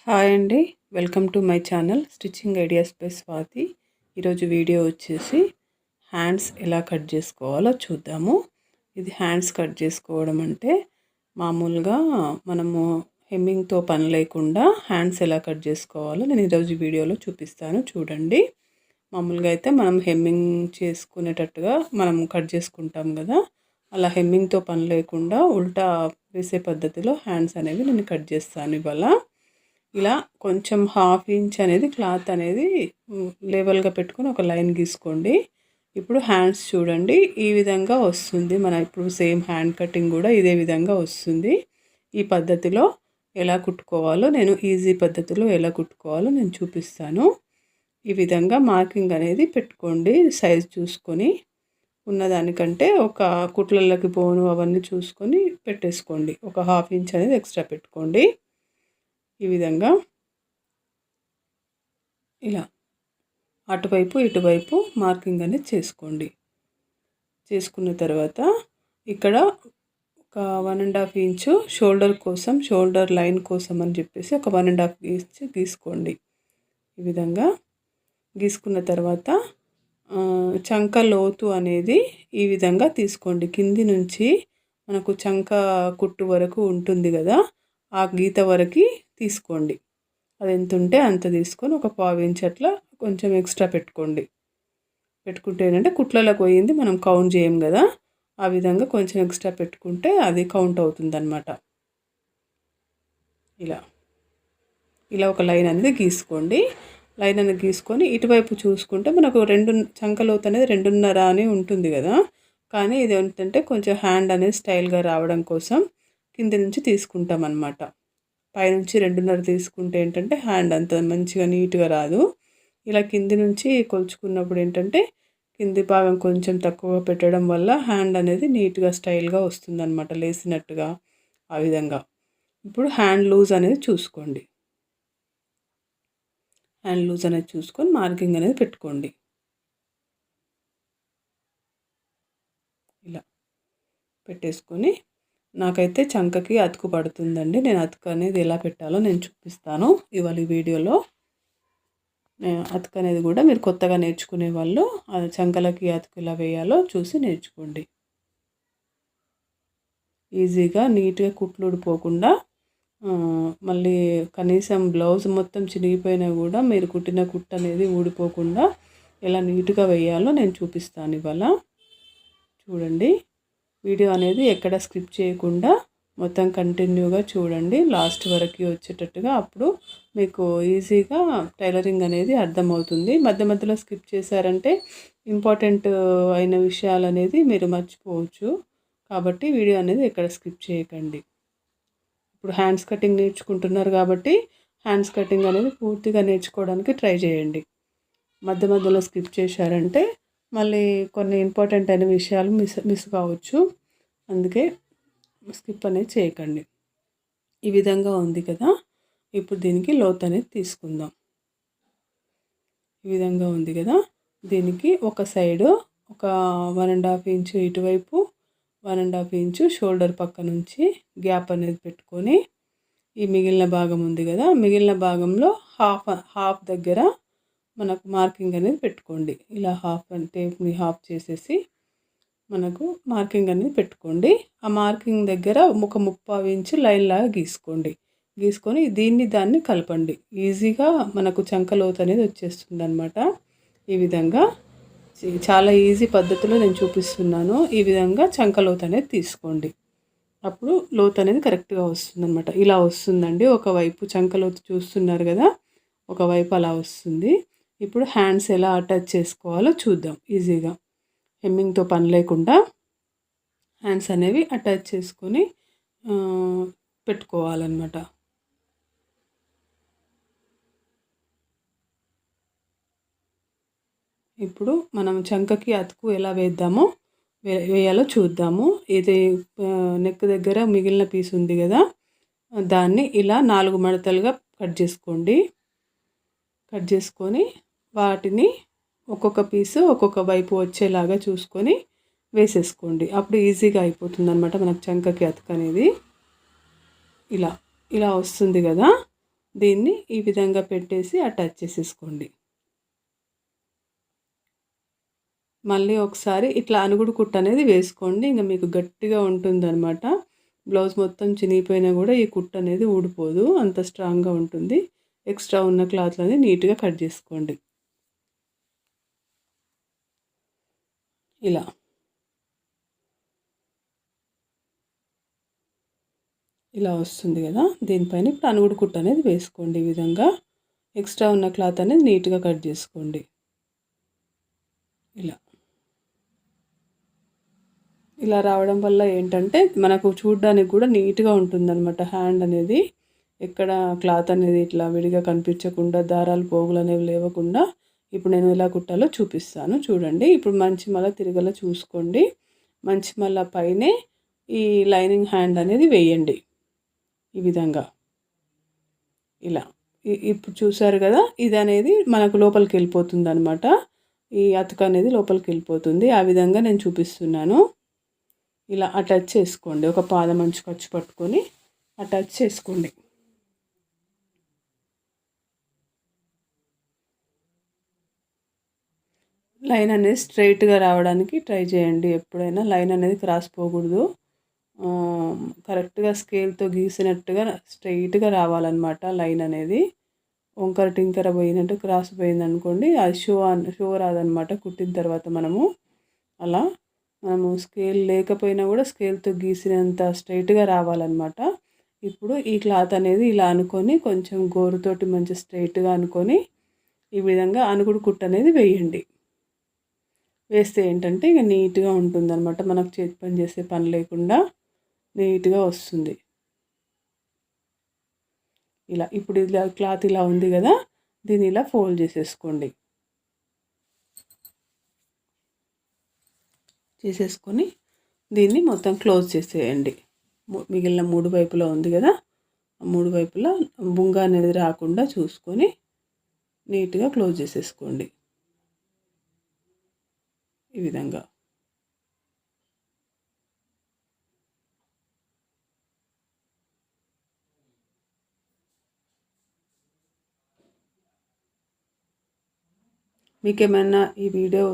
Hi అండి, welcome to my channel stitching ideas by Swathi. ఈరోజు video వచ్చేసి హ్యాండ్స్ ఎలా కట్ చేసుకోవాలో చూద్దాము. ఇది హ్యాండ్స్ కట్ చేసుకోవడం అంటే మామూలుగా మనము హెమ్మింగ్తో పని లేకుండా హ్యాండ్స్ ఎలా కట్ చేసుకోవాలో నేను ఈరోజు వీడియోలో చూపిస్తాను, చూడండి. మామూలుగా అయితే మనం హెమ్మింగ్ చేసుకునేటట్టుగా మనం కట్ చేసుకుంటాం కదా, అలా హెమ్మింగ్తో పని లేకుండా ఉల్టా వేసే పద్ధతిలో హ్యాండ్స్ అనేవి నేను కట్ చేస్తాను ఇవాళ. ఇలా కొంచెం 1/2 ఇంచ్ అనేది క్లాత్ అనేది లెవెల్గా పెట్టుకొని ఒక లైన్ గీసుకోండి. ఇప్పుడు హ్యాండ్స్ చూడండి ఈ విధంగా వస్తుంది. మన ఇప్పుడు సేమ్ హ్యాండ్ కటింగ్ కూడా ఇదే విధంగా వస్తుంది. ఈ పద్ధతిలో ఎలా కుట్టుకోవాలో నేను ఈజీ పద్ధతిలో ఎలా కుట్టుకోవాలో నేను చూపిస్తాను. ఈ విధంగా మార్కింగ్ అనేది పెట్టుకోండి, సైజ్ చూసుకొని. ఉన్నదానికంటే ఒక కుట్లలోకి పోను అవన్నీ చూసుకొని పెట్టేసుకోండి. ఒక 1/2 ఇంచ్ అనేది ఎక్స్ట్రా పెట్టుకోండి. ఈ విధంగా ఇలా అటువైపు ఇటువైపు మార్కింగ్ అనేది చేసుకోండి. చేసుకున్న తర్వాత ఇక్కడ ఒక 1.5 ఇంచు షోల్డర్ కోసం, షోల్డర్ లైన్ కోసం అని చెప్పేసి ఒక 1.5 ఇంచ్ గీసుకోండి. ఈ విధంగా గీసుకున్న తర్వాత చంక లోతు అనేది ఈ విధంగా తీసుకోండి. కింది నుంచి మనకు చంక కుట్టు వరకు ఉంటుంది కదా, ఆ గీత వరకు తీసుకోండి. అది ఎంత ఉంటే అంత తీసుకొని ఒక 1/4 ఇంచ్ అట్లా కొంచెం ఎక్స్ట్రా పెట్టుకోండి. పెట్టుకుంటే ఏంటంటే కుట్లలోకి పోయింది మనం కౌంట్ చేయం కదా, ఆ విధంగా కొంచెం ఎక్స్ట్రా పెట్టుకుంటే అది కౌంట్ అవుతుంది అన్నమాట. ఇలా ఒక లైన్ అనేది గీసుకోండి. లైన్ అనేది గీసుకొని ఇటువైపు చూసుకుంటే మనకు చంకలోతు అనేది 2.5 అని ఉంటుంది కదా, కానీ ఇది ఏంటంటే కొంచెం హ్యాండ్ అనేది స్టైల్గా రావడం కోసం కింది నుంచి తీసుకుంటాం అన్నమాట. పైనుంచి 2.5 తీసుకుంటే ఏంటంటే హ్యాండ్ అంత మంచిగా నీట్గా రాదు. ఇలా కింది నుంచి కొలుచుకున్నప్పుడు ఏంటంటే కింది భాగం కొంచెం తక్కువ పెట్టడం వల్ల హ్యాండ్ అనేది నీట్గా స్టైల్గా వస్తుందన్నమాట, లేసినట్టుగా ఆ విధంగా. ఇప్పుడు హ్యాండ్ లూజ్ అనేది చూసుకోండి. హ్యాండ్ లూజ్ అనేది చూసుకొని మార్కింగ్ అనేది పెట్టుకోండి. ఇలా పెట్టేసుకొని నాకైతే చంకకి అతుకు పడుతుందండి. నేను అతుకు అనేది ఎలా పెట్టాలో నేను చూపిస్తాను ఇవాళ ఈ వీడియోలో. అతుకు అనేది కూడా మీరు కొత్తగా నేర్చుకునే వాళ్ళు చంకలకి అతుకు ఎలా వేయాలో చూసి నేర్చుకోండి. ఈజీగా నీట్గా కుట్లు ఊడిపోకుండా, మళ్ళీ కనీసం బ్లౌజ్ మొత్తం చినిగిపోయినా కూడా మీరు కుట్టిన కుట్టు అనేది ఊడిపోకుండా ఎలా నీట్గా వేయాలో నేను చూపిస్తాను ఇవాళ. చూడండి, వీడియో అనేది ఎక్కడ స్కిప్ చేయకుండా మొత్తం కంటిన్యూగా చూడండి, లాస్ట్ వరకు వచ్చేటట్టుగా. అప్పుడు మీకు ఈజీగా టైలరింగ్ అనేది అర్థమవుతుంది. మధ్య మధ్యలో స్కిప్ చేశారంటే ఇంపార్టెంట్ అయిన విషయాలు అనేది మీరు మర్చిపోవచ్చు. కాబట్టి వీడియో అనేది ఎక్కడ స్కిప్ చేయకండి. ఇప్పుడు హ్యాండ్స్ కటింగ్ నేర్చుకుంటున్నారు కాబట్టి హ్యాండ్స్ కటింగ్ అనేది పూర్తిగా నేర్చుకోవడానికి ట్రై చేయండి. మధ్య మధ్యలో స్కిప్ చేశారంటే మళ్ళీ కొన్ని ఇంపార్టెంట్ అయిన విషయాలు మిస్ కావచ్చు. అందుకే స్కిప్ అనేది చేయకండి. ఈ విధంగా ఉంది కదా, ఇప్పుడు దీనికి లోతు అనేది తీసుకుందాం. ఈ విధంగా ఉంది కదా, దీనికి ఒక సైడు ఒక 1.5 ఇంచు ఇటువైపు, 1.5 ఇంచు షోల్డర్ పక్క నుంచి గ్యాప్ అనేది పెట్టుకొని ఈ మిగిలిన భాగం ఉంది కదా, మిగిలిన భాగంలో హాఫ్ దగ్గర మనకు మార్కింగ్ అనేది పెట్టుకోండి. ఇలా టేప్ని హాఫ్ చేసేసి మనకు మార్కింగ్ అనేది పెట్టుకోండి. ఆ మార్కింగ్ దగ్గర ఒక 3/4 ఇంచు లైన్ లాగా గీసుకొని దాన్ని కలపండి. ఈజీగా మనకు చంకలోతు అనేది వచ్చేస్తుంది అన్నమాట. ఈ విధంగా చాలా ఈజీ పద్ధతిలో నేను చూపిస్తున్నాను. ఈ విధంగా చంకలోతు అనేది తీసుకోండి. అప్పుడు లోతు అనేది కరెక్ట్గా వస్తుంది అన్నమాట. ఇలా వస్తుందండి. ఒకవైపు చంకలోతు చూస్తున్నారు కదా, ఒకవైపు అలా వస్తుంది. ఇప్పుడు హ్యాండ్స్ ఎలా అటాచ్ చేసుకోవాలో చూద్దాం. ఈజీగా హెమ్మింగ్తో పని లేకుండా హ్యాండ్స్ అనేవి అటాచ్ చేసుకొని పెట్టుకోవాలన్నమాట. ఇప్పుడు మనం చంకకి అతుకు ఎలా వేయాలో చూద్దాము. ఇది నెక్ దగ్గర మిగిలిన పీస్ ఉంది కదా, దాన్ని ఇలా 4 మడతలుగా కట్ చేసుకొని వాటిని ఒక్కొక్క పీసు ఒక్కొక్క వైపు వచ్చేలాగా చూసుకొని వేసేసుకోండి. అప్పుడు ఈజీగా అయిపోతుంది అన్నమాట మనకు చంకకి అతుకు అనేది. ఇలా వస్తుంది కదా, దీన్ని ఈ విధంగా పెట్టేసి అటాచ్ చేసేసుకోండి. మళ్ళీ ఒకసారి ఇట్లా అనుగుడు కుట్టు అనేది వేసుకోండి. ఇంక మీకు గట్టిగా ఉంటుందన్నమాట. బ్లౌజ్ మొత్తం చినిగిపోయినా కూడా ఈ కుట్టు అనేది ఊడిపోదు, అంత స్ట్రాంగ్గా ఉంటుంది. ఎక్స్ట్రా ఉన్న క్లాత్లని నీట్గా కట్ చేసుకోండి. ఇలా వస్తుంది కదా. దీనిపైన ఇప్పుడు అనుగుడు కుట్టు అనేది వేసుకోండి. ఈ విధంగా ఎక్స్ట్రా ఉన్న క్లాత్ అనేది నీట్గా కట్ చేసుకోండి. ఇలా రావడం వల్ల ఏంటంటే మనకు చూడడానికి కూడా నీట్గా ఉంటుందన్నమాట. హ్యాండ్ అనేది ఎక్కడ క్లాత్ అనేది ఇట్లా విడిగా కనిపించకుండా, దారాలు పోగులు అనేవి లేవకుండా ఇప్పుడు నేను ఎలా కుట్టాలో చూపిస్తాను చూడండి. ఇప్పుడు మంచి మళ్ళీ తిరగలా చూసుకోండి. మంచి మళ్ళీ పైనే ఈ లైనింగ్ హ్యాండ్ అనేది వేయండి. ఈ విధంగా ఇలా ఇప్పుడు చూసారు కదా. ఇది అనేది మనకు లోపలికి వెళ్ళిపోతుంది అనమాట. ఈ అతుక అనేది లోపలికి వెళ్ళిపోతుంది. ఆ విధంగా నేను చూపిస్తున్నాను. ఇలా అటాచ్ చేసుకోండి. ఒక పాదం అంచు ఖర్చు పట్టుకొని అటాచ్ చేసుకోండి. లైన్ అనేది స్ట్రైట్గా రావడానికి ట్రై చేయండి. ఎప్పుడైనా లైన్ అనేది క్రాస్ పోకూడదు. కరెక్ట్గా స్కేల్తో గీసినట్టుగా స్ట్రైట్గా రావాలన్నమాట. లైన్ అనేది వంకర టింకర పోయినట్టు క్రాస్ పోయింది అనుకోండి, అది షో రాదనమాట. కుట్టిన తర్వాత మనము స్కేల్ లేకపోయినా కూడా స్కేల్తో గీసినంత స్ట్రైట్గా రావాలన్నమాట. ఇప్పుడు ఈ క్లాత్ అనేది ఇలా అనుకొని కొంచెం గోరుతోటి మంచి స్ట్రైట్గా అనుకొని ఈ విధంగా అనుగుడు కుట్టు అనేది వేయండి. వేస్తే ఏంటంటే ఇక నీట్గా ఉంటుందన్నమాట. మనకు చేతి పని చేసే పని లేకుండా నీట్గా వస్తుంది. ఇప్పుడు ఇలా క్లాత్ ఇలా ఉంది కదా, దీన్ని ఇలా ఫోల్డ్ చేసేసుకొని దీన్ని మొత్తం క్లోజ్ చేసేయండి. మిగిలిన 3 వైపులా ఉంది కదా, 3 వైపులా బుంగ అనేది రాకుండా చూసుకొని నీట్గా క్లోజ్ చేసేసుకోండి. ఈ విధంగా మీకేమైనా ఈ వీడియో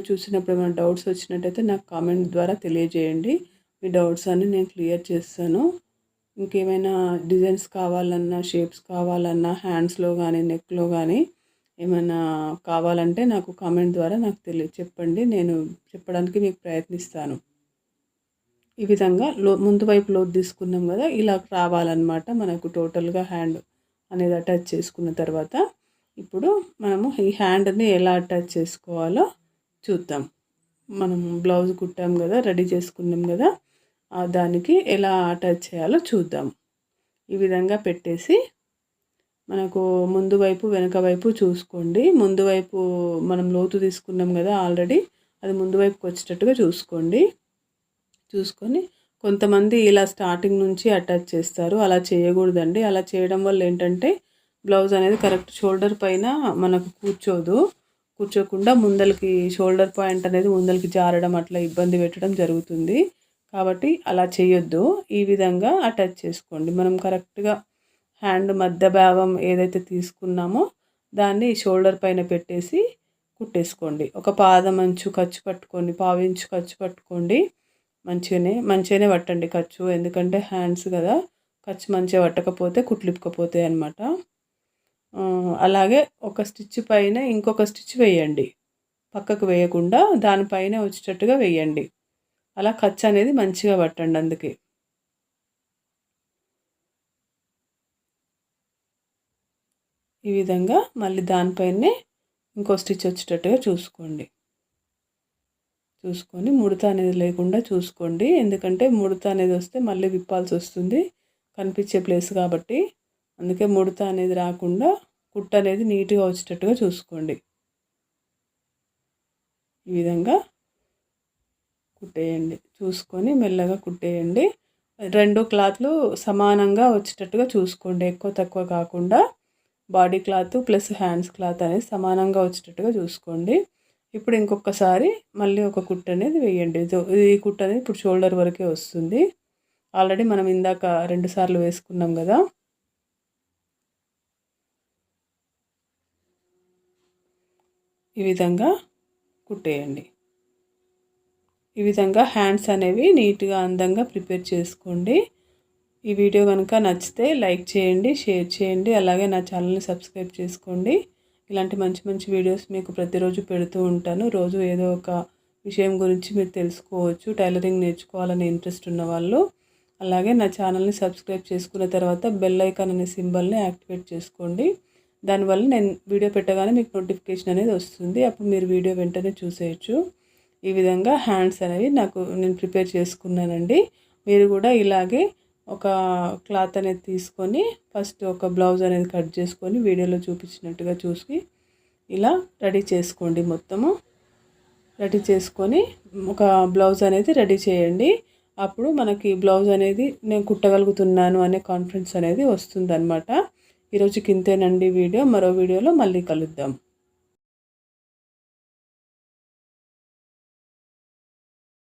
చూసినప్పుడు ఏమైనా డౌట్స్ వచ్చినట్టయితే నాకు కామెంట్ ద్వారా తెలియజేయండి. మీ డౌట్స్ అన్నీ నేను క్లియర్ చేస్తాను. ఇంకేమైనా డిజైన్స్ కావాలన్నా, షేప్స్ కావాలన్నా, హ్యాండ్స్లో కానీ నెక్లో కానీ ఏమైనా కావాలంటే నాకు కామెంట్ ద్వారా నాకు చెప్పండి. నేను చెప్పడానికి మీకు ప్రయత్నిస్తాను. ఈ విధంగా ముందు వైపు లోతు తీసుకున్నాం కదా, ఇలా రావాలన్నమాట. మనకు టోటల్గా హ్యాండ్ అనేది అటాచ్ చేసుకున్న తర్వాత ఇప్పుడు మనము ఈ హ్యాండ్ని ఎలా అటాచ్ చేసుకోవాలో చూద్దాం. మనం బ్లౌజ్ కుట్టాం కదా, రెడీ చేసుకున్నాం కదా, దానికి ఎలా అటాచ్ చేయాలో చూద్దాం. ఈ విధంగా పెట్టేసి మనకు ముందు వైపు వెనక వైపు చూసుకోండి. ముందు వైపు మనం లోతు తీసుకున్నాం కదా ఆల్రెడీ, అది ముందు వైపుకి వచ్చేటట్టుగా చూసుకొని కొంతమంది ఇలా స్టార్టింగ్ నుంచి అటాచ్ చేస్తారు. అలా చేయకూడదండి. అలా చేయడం వల్ల ఏంటంటే బ్లౌజ్ అనేది కరెక్ట్ షోల్డర్ పైన మనకు కూర్చోకుండా ముందలకి షోల్డర్ పాయింట్ అనేది ముందలకి జారడం, అట్లా ఇబ్బంది పెట్టడం జరుగుతుంది. కాబట్టి అలా చేయొద్దు. ఈ విధంగా అటాచ్ చేసుకోండి. మనం కరెక్ట్గా హ్యాండ్ మధ్య భాగం ఏదైతే తీసుకున్నామో దాన్ని షోల్డర్ పైన పెట్టేసి కుట్టేసుకోండి. ఒక పాదం అంచు ఖర్చు పట్టుకోండి, పావించు ఖర్చు పట్టుకోండి. మంచిగానే పట్టండి ఖర్చు, ఎందుకంటే హ్యాండ్స్ కదా, ఖర్చు మంచిగా పట్టకపోతే కుట్లిప్పుకపోతాయి అన్నమాట. అలాగే ఒక స్టిచ్ పైన ఇంకొక స్టిచ్ వేయండి, పక్కకు వేయకుండా దానిపైన వచ్చేటట్టుగా వేయండి. అలా ఖర్చు అనేది మంచిగా పట్టండి. అందుకే ఈ విధంగా మళ్ళీ దానిపైనే ఇంకో స్టిచ్ వచ్చేటట్టుగా చూసుకొని ముడత అనేది లేకుండా చూసుకోండి. ఎందుకంటే ముడత అనేది వస్తే మళ్ళీ విప్పాల్సి వస్తుంది, కనిపించే ప్లేస్ కాబట్టి. అందుకే ముడత అనేది రాకుండా కుట్టు అనేది నీట్గా వచ్చేటట్టుగా చూసుకోండి. ఈ విధంగా కుట్టేయండి. చూసుకొని మెల్లగా కుట్టేయండి. 2 క్లాత్లు సమానంగా వచ్చేటట్టుగా చూసుకోండి. ఎక్కువ తక్కువ కాకుండా body cloth plus hands cloth అనేది సమానంగా వచ్చేటట్టుగా చూసుకోండి. ఇప్పుడు ఇంకొకసారి మళ్ళీ ఒక కుట్టు అనేది వేయండి. ఈ కుట్టు అనేది ఇప్పుడు షోల్డర్ వరకే వస్తుంది. ఆల్రెడీ మనం ఇందాక 2 సార్లు వేసుకున్నాం కదా. ఈ విధంగా కుట్టేయండి. ఈ విధంగా హ్యాండ్స్ అనేవి నీట్గా అందంగా ప్రిపేర్ చేసుకోండి. ఈ వీడియో కనుక నచ్చితే లైక్ చేయండి, షేర్ చేయండి, అలాగే నా ఛానల్ని సబ్స్క్రైబ్ చేసుకోండి. ఇలాంటి మంచి మంచి వీడియోస్ మీకు ప్రతిరోజు పెడుతూ ఉంటాను. రోజు ఏదో ఒక విషయం గురించి మీరు తెలుసుకోవచ్చు. టైలరింగ్ నేర్చుకోవాలని ఇంట్రెస్ట్ ఉన్న వాళ్ళు. అలాగే నా ఛానల్ని సబ్స్క్రైబ్ చేసుకున్న తర్వాత బెల్ ఐకాన్ అనే సింబల్ని యాక్టివేట్ చేసుకోండి. దానివల్ల నేను వీడియో పెట్టగానే మీకు నోటిఫికేషన్ అనేది వస్తుంది. అప్పుడు మీరు వీడియో వెంటనే చూసేయచ్చు. ఈ విధంగా హ్యాండ్స్ అనేవి నేను ప్రిపేర్ చేసుకున్నానండి. మీరు కూడా ఇలాగే ఒక క్లాత్ అనేది తీసుకొని ఫస్ట్ ఒక బ్లౌజ్ అనేది కట్ చేసుకొని వీడియోలో చూపించినట్టుగా చూసి ఇలా రెడీ చేసుకోండి. మొత్తము రెడీ చేసుకొని ఒక బ్లౌజ్ అనేది రెడీ చేయండి. అప్పుడు మనకి బ్లౌజ్ అనేది నేను కుట్టగలుగుతున్నాను అనే కాన్ఫిడెన్స్ అనేది వస్తుందన్నమాట. ఈరోజుకి ఇంతేనండి వీడియో. మరో వీడియోలో మళ్ళీ కలుద్దాం.